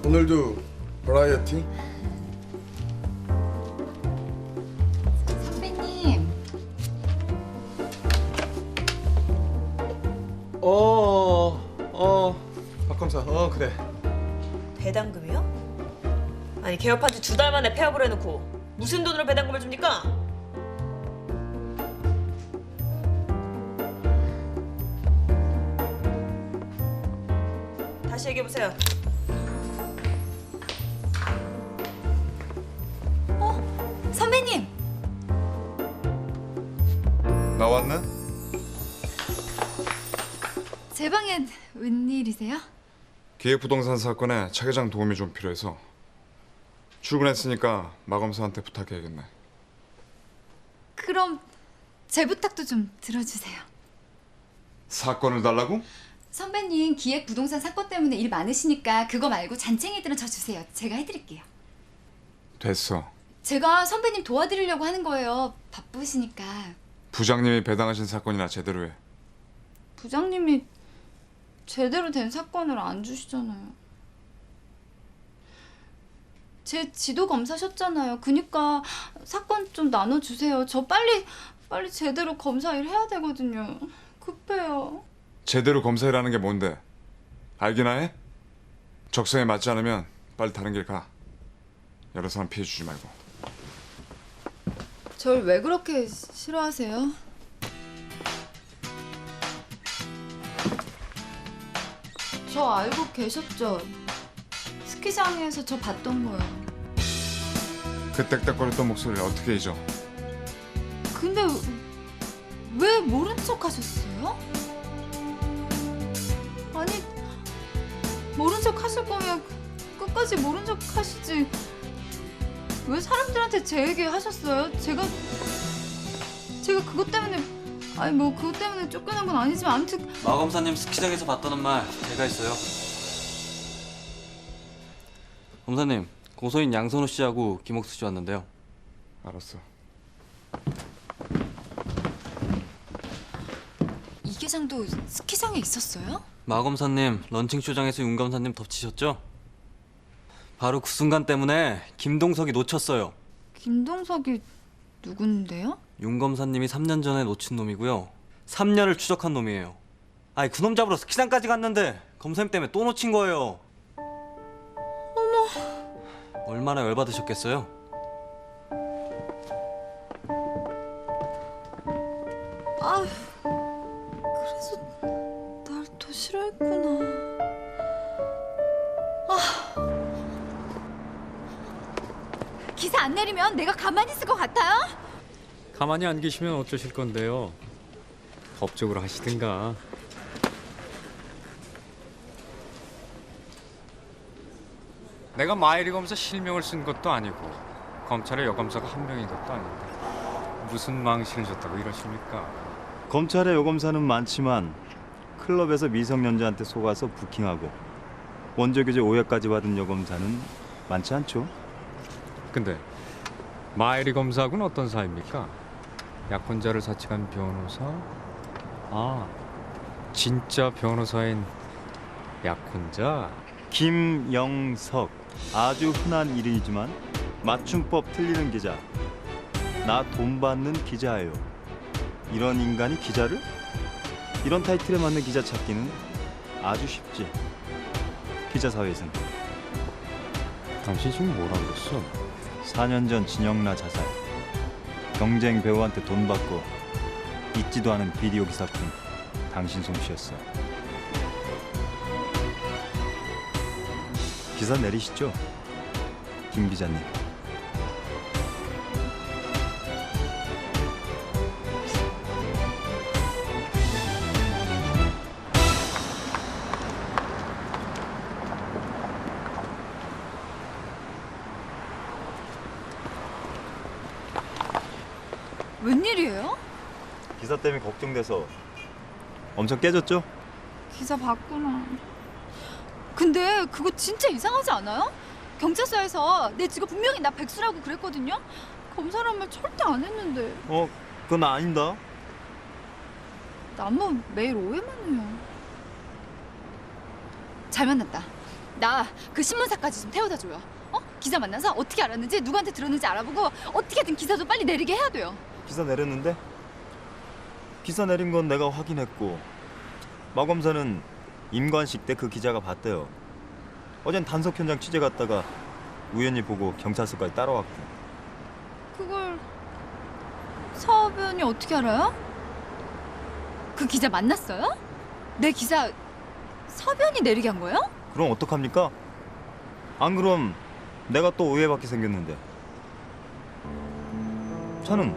오늘도 버라이어티? 선배님. 박 검사. 그래. 배당금이요? 아니 개업한 지 2달 만에 폐업을 해놓고 무슨 돈으로 배당금을 줍니까? 다시 얘기해보세요. 선배님. 나왔나? 제 방엔 웬일이세요? 기획부동산 사건에 차 계장 도움이 좀 필요해서 출근했으니까 마검사한테 부탁해야겠네. 그럼 제 부탁도 좀 들어주세요. 사건을 달라고? 선배님 기획 부동산 사건 때문에 일 많으시니까 그거 말고 잔챙이들은 저 주세요. 제가 해드릴게요. 됐어. 제가 선배님 도와드리려고 하는 거예요. 바쁘시니까. 부장님이 배당하신 사건이나 제대로 해. 부장님이 제대로 된 사건을 안 주시잖아요. 제 지도 검사셨잖아요. 그니까 사건 좀 나눠주세요. 저 빨리 제대로 검사 일 해야 되거든요. 급해요. 제대로 검사해라는 게 뭔데? 알기나 해? 적성에 맞지 않으면 빨리 다른 길 가. 여러 사람 피해 주지 말고. 절 왜 그렇게 싫어하세요? 저 알고 계셨죠? 스키장에서 저 봤던 거요. 그 떽떽거렸던 목소리를 어떻게 잊어? 근데 왜 모른 척 하셨어요? 아니, 모른 척 하실 거면 끝까지 모른 척 하시지. 왜 사람들한테 제 얘기 하셨어요? 제가 그것 때문에, 아니 뭐 그것 때문에 쫓겨난 건 아니지만 아무튼. 마 검사님 스키장에서 봤다는 말 제가 했어요. 검사님, 고소인 양선우 씨하고 김옥수 씨 왔는데요. 알았어. 이 계장도 스키장에 있었어요? 마 검사님 런칭 쇼장에서 윤 검사님 덮치셨죠? 바로 그 순간 때문에 김동석이 놓쳤어요. 김동석이 누군데요? 윤 검사님이 3년 전에 놓친 놈이고요. 3년을 추적한 놈이에요. 아니 그놈 잡으러 스키장까지 갔는데 검사님 때문에 또 놓친 거예요. 어머. 얼마나 열받으셨겠어요? 아휴, 그래서 날 더 싫어했구나. 기사 안 내리면 내가 가만히 있을 것 같아요? 가만히 안 계시면 어쩌실 건데요? 법적으로 하시든가. 내가 마이리 검사 실명을 쓴 것도 아니고 검찰에 여검사가 한 명인 것도 아닌데 무슨 망신을 줬다고 이러십니까? 검찰의 여검사는 많지만 클럽에서 미성년자한테 속아서 부킹하고 원조교제 오해까지 받은 여검사는 많지 않죠. 근데 마이리 검사하고는 어떤 사이입니까? 약혼자를 사칭한 변호사? 아, 진짜 변호사인 약혼자? 김영석, 아주 흔한 이름이지만 맞춤법 틀리는 기자. 나 돈 받는 기자예요. 이런 인간이 기자를? 이런 타이틀에 맞는 기자 찾기는 아주 쉽지. 기자 사회에서는. 당신 지금 뭐라 그랬어? 4년 전 진영라 자살. 경쟁 배우한테 돈 받고 잊지도 않은 비디오 기사품 당신 솜씨였어. 기사 내리시죠, 김 기자님. 웬일이에요? 기사 때문에 걱정돼서 엄청 깨졌죠? 기사 봤구나. 근데 그거 진짜 이상하지 않아요? 경찰서에서 내 직업 분명히 나 백수라고 그랬거든요? 검사란 말 절대 안 했는데. 그건 아닌다. 나만 매일 오해만 해요. 잘 만났다. 나 그 신문사까지 좀 태워다 줘요. 기자 만나서 어떻게 알았는지 누구한테 들었는지 알아보고 어떻게든 기사 좀 빨리 내리게 해야 돼요. 기사 내렸는데? 기사 내린 건 내가 확인했고 마검사는 임관식 때 그 기자가 봤대요. 어젠 단속 현장 취재 갔다가 우연히 보고 경찰서까지 따라왔고. 그걸 서변이 어떻게 알아요? 그 기자 만났어요? 내 기사 서변이 내리게 한 거예요? 그럼 어떡합니까? 안 그럼 내가 또 오해받게 생겼는데. 차는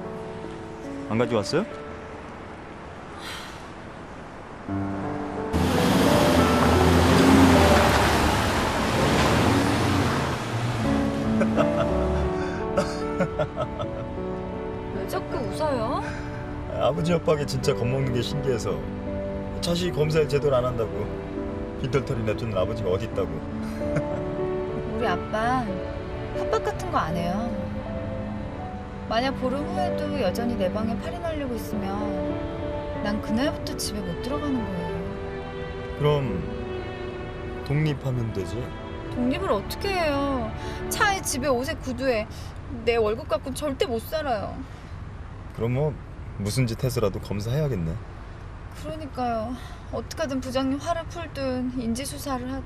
안 가져왔어요? 왜 자꾸 웃어요? 아버지 협박에 진짜 겁먹는 게 신기해서. 자식이 검사를 제대로 안 한다고 빈털터리 내쫓는 아버지가 어디 있다고. 우리 아빠 협박 같은 거 안 해요. 만약 보름 후에도 여전히 내 방에 팔이 날리고 있으면 난 그날부터 집에 못 들어가는 거예요. 그럼 독립하면 되지. 독립을 어떻게 해요? 차에 집에 옷에 구두에 내 월급 갖고 절대 못 살아요. 그럼 뭐 무슨 짓 해서라도 검사해야겠네. 그러니까요. 어떻게든 부장님 화를 풀든 인지수사를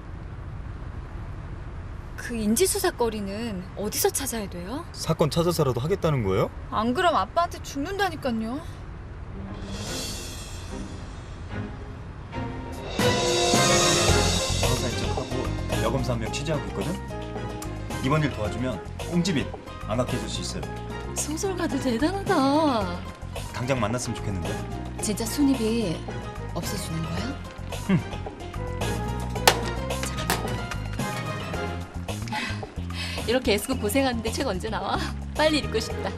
그 인지수사거리는 어디서 찾아야 돼요? 사건 찾아서라도 하겠다는 거예요? 안 그럼 아빠한테 죽는다니까요. 변호사인 척하고 여검사 한 명 취재하고 있거든? 이번 일 도와주면 꽁집인 안 갖게 해줄 수 있어요. 소설가도 대단하다. 당장 만났으면 좋겠는데. 진짜 순입이 없애주는 거야? 이렇게 애쓰고 고생하는데 책 언제 나와? 빨리 읽고 싶다.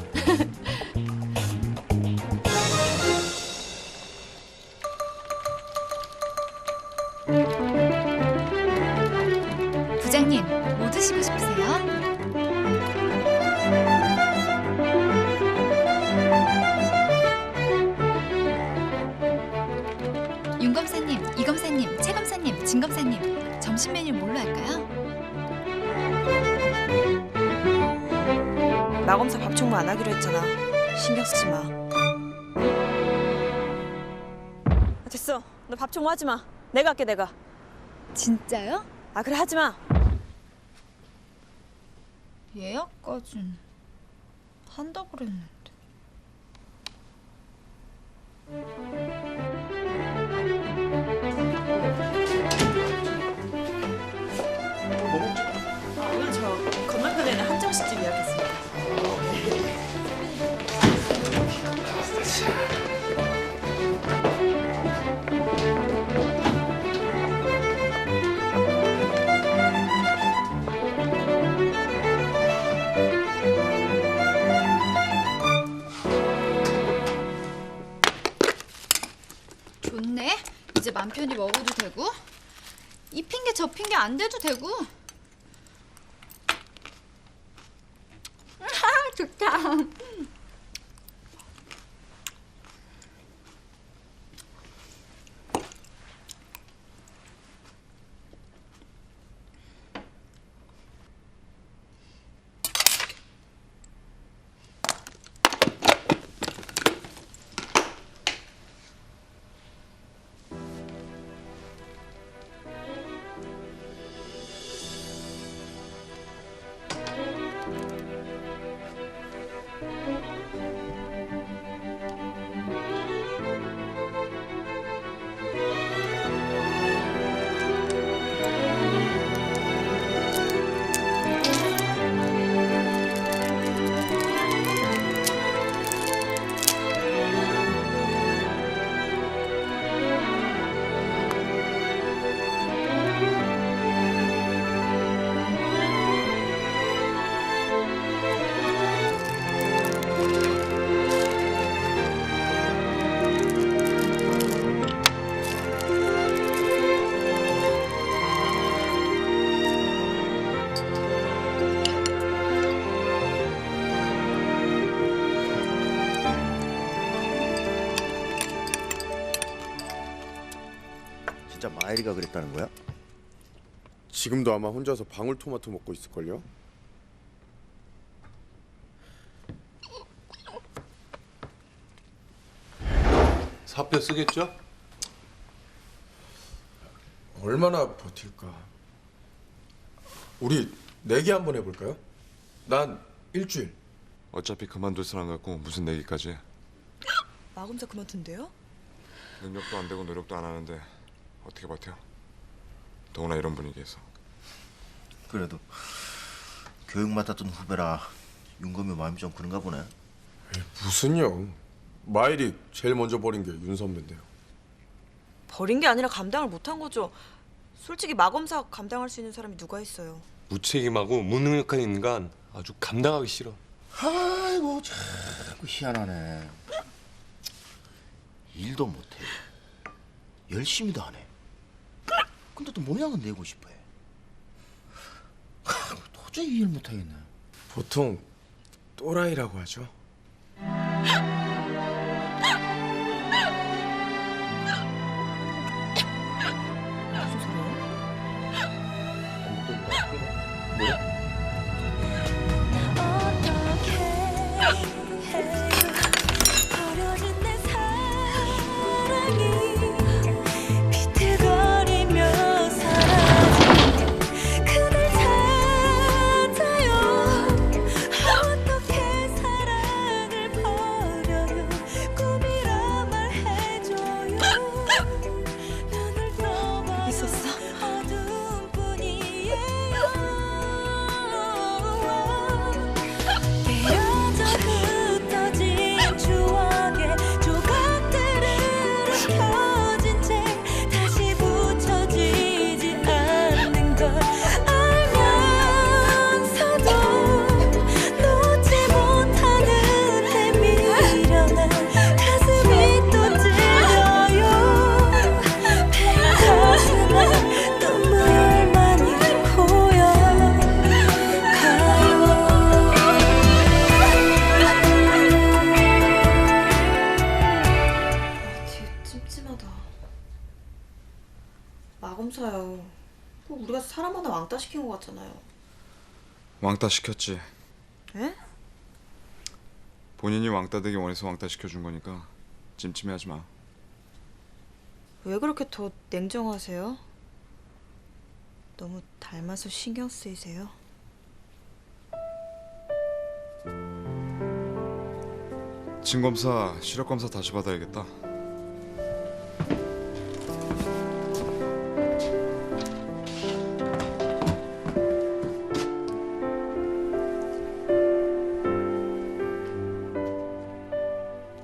부장님, 뭐 드시고 싶으세요? 윤 검사님, 이 검사님, 최 검사님, 진 검사님, 점심 메뉴 뭘로 할까요? 마검사 밥총무 안 하기로 했잖아. 신경 쓰지 마. 됐어. 너 밥총무 하지 마. 내가 할게 내가. 진짜요? 아 그래 하지 마. 예약까진 한다고 그랬는데. 오늘 저 건너편에는 한정식집 예약했습니다. 좋네. 이제 맘 편히 먹어도 되고 이 핑계 저 핑계 안 대도 되고. 좋다. 진짜 마일이가 그랬다는 거야? 지금도 아마 혼자서 방울토마토 먹고 있을걸요? 사표 쓰겠죠? 얼마나 버틸까? 우리 내기 한번 해볼까요? 난 일주일. 어차피 그만둘 사람 갖고 무슨 내기까지 해. 마검사 그만둔대요? 능력도 안 되고 노력도 안 하는데 어떻게 버텨? 더구나 이런 분위기에서. 그래도 교육 맡았던 후배라 윤검이 마음이 좀 그런가 보네. 무슨요? 마일이 제일 먼저 버린 게 윤 선배인데요. 버린 게 아니라 감당을 못한 거죠. 솔직히 마검사 감당할 수 있는 사람이 누가 있어요? 무책임하고 무능력한 인간 아주 감당하기 싫어. 아이고 자꾸 희한하네. 일도 못해. 열심히도 안 해. 근데 또 모양은 내고 싶어해. 도저히 이해를 못하겠네. 보통 또라이라고 하죠. 무슨 소리예요? 마검사요. 꼭 우리가 사람 하나 왕따 시킨 것 같잖아요. 왕따 시켰지. 에? 본인이 왕따 되기 원해서 왕따 시켜준 거니까 찜찜해하지 마. 왜 그렇게 더 냉정하세요? 너무 닮아서 신경 쓰이세요? 진검사, 시력검사 다시 받아야겠다.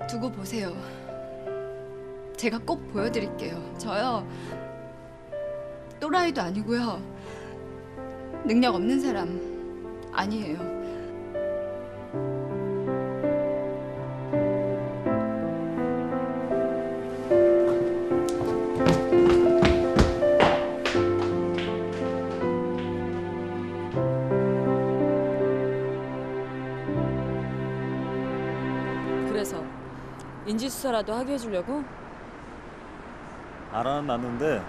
두고 보세요. 제가 꼭 보여드릴게요. 저요 또라이도 아니고요. 능력 없는 사람 아니에요. 그래서 인지수사라도 하게 해주려고? 알아놨는데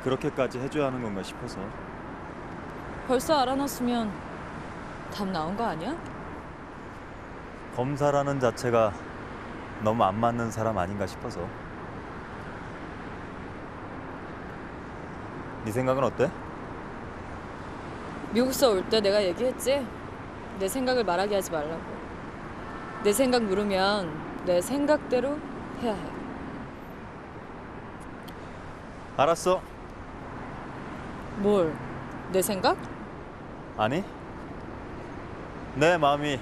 그렇게까지 해줘야 하는 건가 싶어서. 벌써 알아놨으면 답 나온 거 아니야? 검사라는 자체가 너무 안 맞는 사람 아닌가 싶어서. 네 생각은 어때? 미국서 올 때 내가 얘기했지? 내 생각을 말하게 하지 말라고. 내 생각 물으면 내 생각대로 해야 해. 알았어. 뭘? 내 생각? 아니, 내 마음이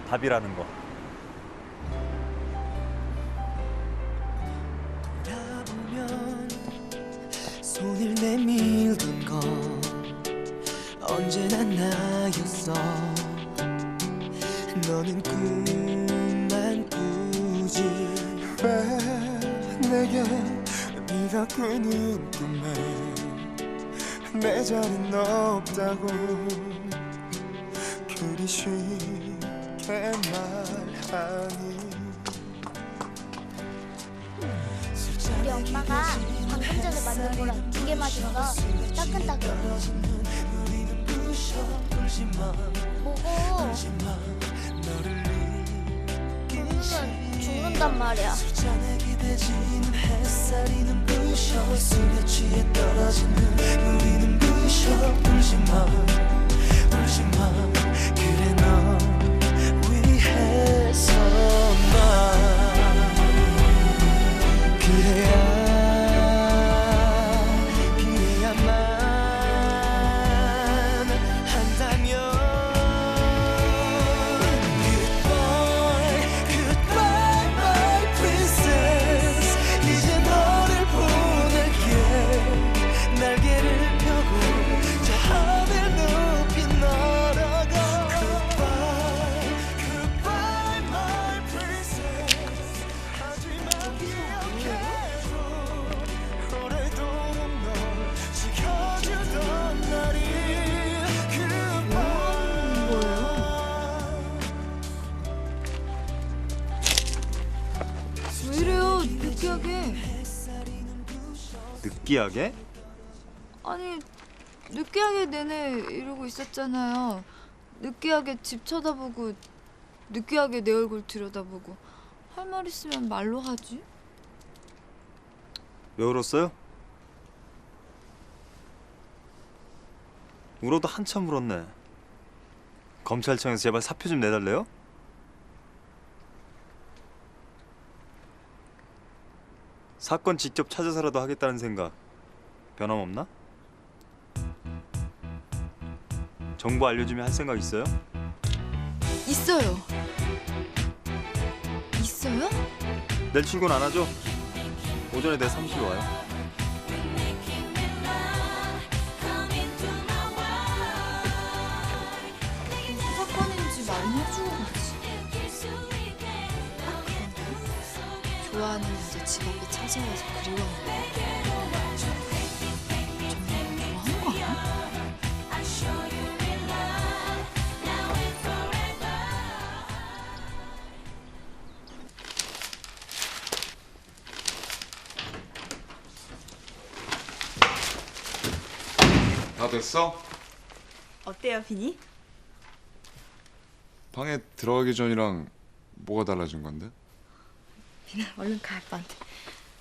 답이라는 거. 돌아보면 손을 내밀던 건 언제나 나였어. 너는 꿈만 꾸지. 왜 내게 네가 꾸는 꿈에 내 자리는 없다고 그리 쉽게 말하니. 엄마가 방금 전에 만든 거랑 두 개 맞았어. 따끈따끈. 보고 먹으면 죽는단 말이야. 그래 너 위해서만 그래야만 한다면 Goodbye, goodbye my princess 이제 너를 보낼게 날개를 펴고 저 하늘 높이 날아가 Goodbye, goodbye my princess 하지만 기억해줘 오래도록 널 지켜주던 날이 왜 이래요? 느끼하게. 느끼하게? 아니 느끼하게 내내 이러고 있었잖아요. 느끼하게 집 쳐다보고 느끼하게 내 얼굴 들여다보고 할 말 있으면 말로 하지. 왜 울었어요? 울어도 한참 울었네. 검찰청에서 제발 사표 좀 내달래요? 사건 직접 찾아서라도 하겠다는 생각 변함없나? 정보 알려주면 할 생각 있어요? 있어요. 있어요? 내일 출근 안 하죠? 오전에 내 사무실 와요. 무슨 사건인지 말해주고 가지. 좋아하는 여자 집 앞에 찾아와서 그리워하는 거. 정말 좋아하는 거 아니야? 다 됐어? 어때요, 비니? 방에 들어가기 전이랑 뭐가 달라진 건데? 비나 얼른 가 아빠한테.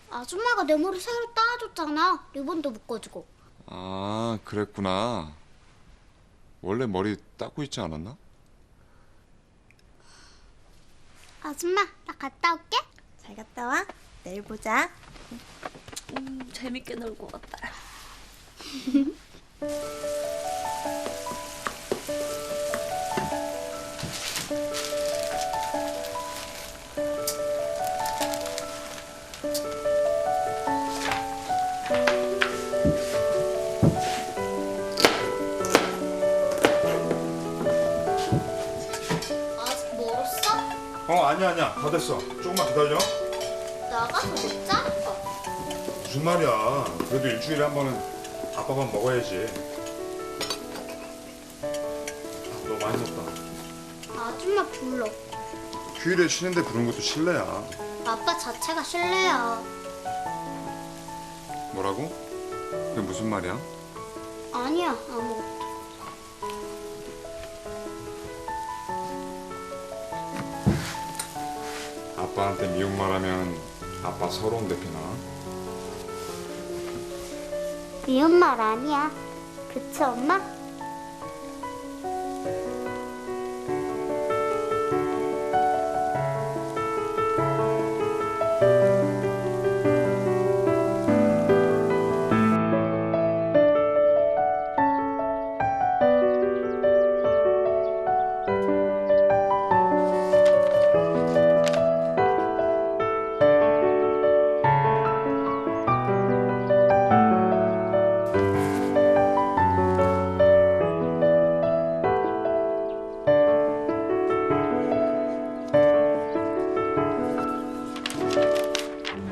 아줌마가 내 머리 새로 따아줬잖아. 리본도 묶어주고. 아, 그랬구나. 원래 머리 닦고 있지 않았나? 아줌마, 나 갔다 올게. 잘 갔다 와. 내일 보자. 재밌게 놀고 왔다. 아직 멀었어? 아니야. 다 됐어. 조금만 기다려. 나가서 먹자. 무슨 말이야. 그래도 일주일에 한 번은 아빠밥 먹어야지. 너 많이 먹다. 아줌마 불러. 휴일에 쉬는데 부르는 것도 실례야. 아빠 자체가 실례야. 뭐라고? 그게 무슨 말이야? 아니야, 아무것도. 아빠한테 미움말 하면 아빠 서러운 데피나? 미운 말 아니야. 그치, 엄마?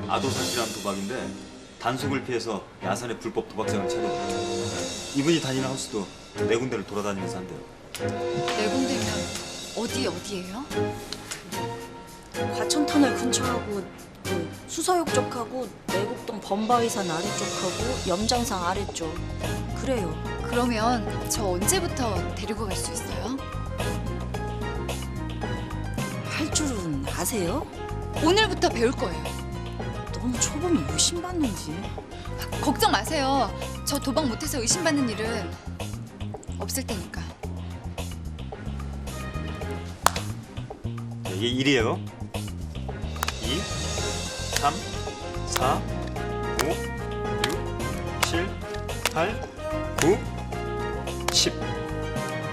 아도사실한 도박인데 단속을 피해서 야산에 불법 도박장을 차렸대요. 이분이 다니는 하우스도 네 군데를 돌아다니면서 한대요. 네 군데면 어디예요? 과천터널 근처하고 그 수서역 쪽하고 내곡동 범바위산 아래쪽하고 염장산 아래쪽. 그래요. 그러면 저 언제부터 데리고 갈 수 있어요? 할 줄은 아세요? 오늘부터 배울 거예요. 너무 초보면 의심받는지. 걱정 마세요. 저 도박 못해서 의심받는 일은 없을 테니까. 이게 1이에요. 2, 3, 4, 5, 6, 7, 8, 9, 10.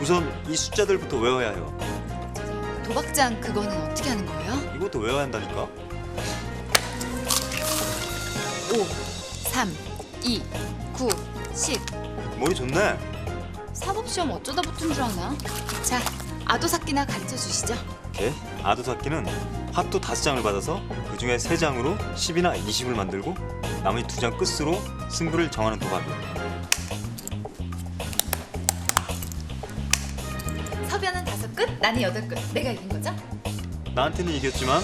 우선 이 숫자들부터 외워야 해요. 도박장 그거는 어떻게 하는 거예요? 이것도 외워야 한다니까. 5, 3, 2, 9, 10. 머리 좋네. 사법시험 어쩌다 붙은 줄 아나? 자, 아도삭기나 가르쳐 주시죠. 오케이. 아도삭기는 핫도 5장을 받아서 그 중에 3장으로 10이나 20을 만들고 나머지 2장 끝으로 승부를 정하는 도박이에요. 서변은 5끝, 나는 8끝. 내가 이긴 거죠? 나한테는 이겼지만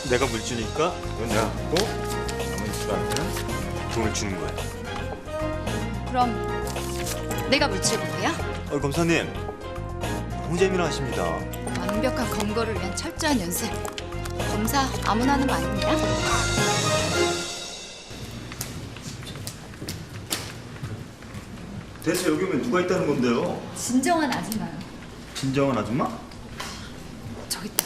내가 물주니까 이건 내가 갖고 나머지 수한테는 돈을 주는 거야. 그럼 내가 물질해볼게요. 검사님 너무 재미나십니다. 완벽한 검거를 위한 철저한 연습. 검사 아무나 하는 거 아닙니다. 대체 여기 오면 누가 있다는 건데요? 진정한 아줌마요. 진정한 아줌마? 저기 있다.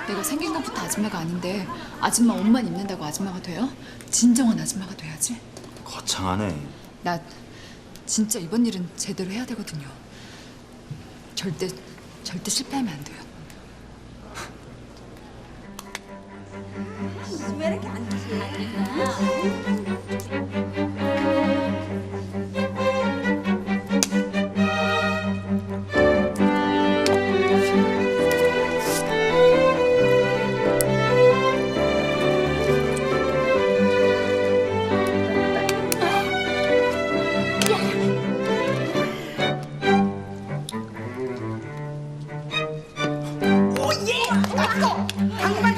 내가 생긴 것부터 아줌마가 아닌데 아줌마 옷만 입는다고 아줌마가 돼요? 진정한 아줌마가 돼야지. 거창하네. 나 진짜 이번 일은 제대로 해야 되거든요. 절대 실패하면 안 돼요. 왜 이렇게 안 오예! 땄어! 당근만